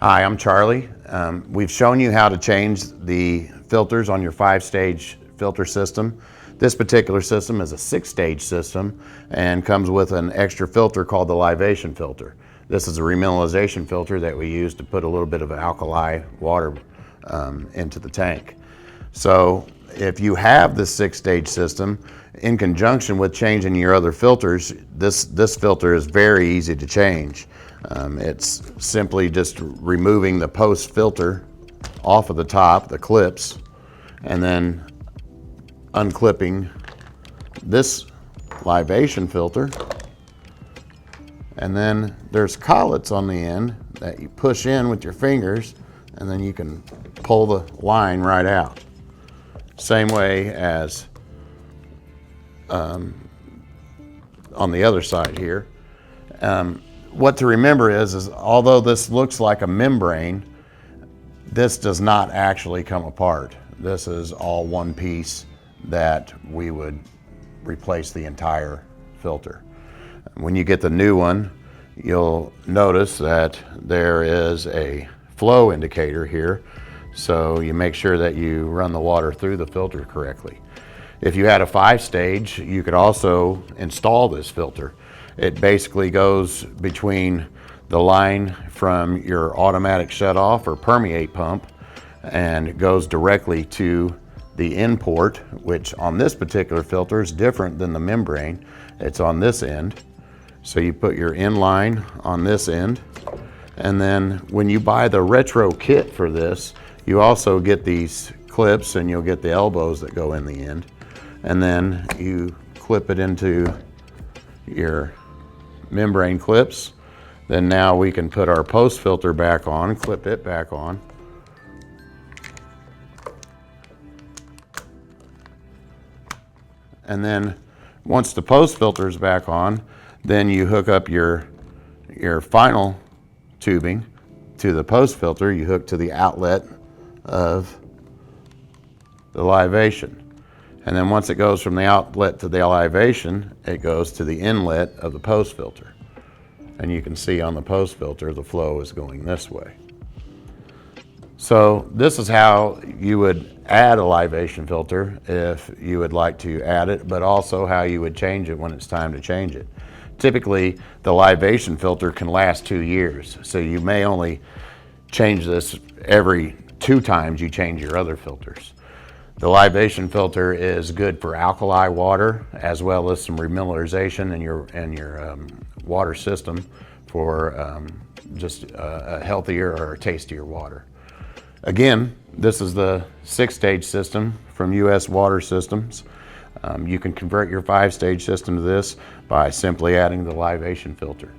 Hi, I'm Charlie. We've shown you how to change the filters on your 5-stage filter system. This particular system is a 6-stage system and comes with an extra filter called the Livation filter. This is a remineralization filter that we use to put a little bit of alkali water into the tank. So if you have this 6-stage system, in conjunction with changing your other filters, this filter is very easy to change. It's simply just removing the post filter off of the top, the clips, and then unclipping this Livation filter. And then there's collets on the end that you push in with your fingers, and then you can pull the line right out. Same way as on the other side here. What to remember is although this looks like a membrane, this does not actually come apart. This is all one piece that we would replace the entire filter. When you get the new one, you'll notice that there is a flow indicator here, so you make sure that you run the water through the filter correctly. If you had a 5-stage, you could also install this filter. It basically goes between the line from your automatic shutoff or permeate pump and goes directly to the end port, which on this particular filter is different than the membrane. It's on this end. So you put your end line on this end, and then when you buy the retro kit for this, you also get these clips and you'll get the elbows that go in the end, and then you clip it into your membrane clips. Then now we can put our post filter back on, clip it back on. And then once the post filter is back on, then you hook up your final tubing to the post filter. You hook to the outlet of the Livation. And then once it goes from the outlet to the Livation, it goes to the inlet of the post filter. And you can see on the post filter, the flow is going this way. So this is how you would add a Livation filter if you would like to add it, but also how you would change it when it's time to change it. Typically, the Livation filter can last 2 years, so you may only change this every 2 times you change your other filters. The Livation filter is good for alkali water as well as some remineralization in your water system for just a healthier or tastier water. Again, this is the 6-stage system from US Water Systems. You can convert your 5-stage system to this by simply adding the Livation filter.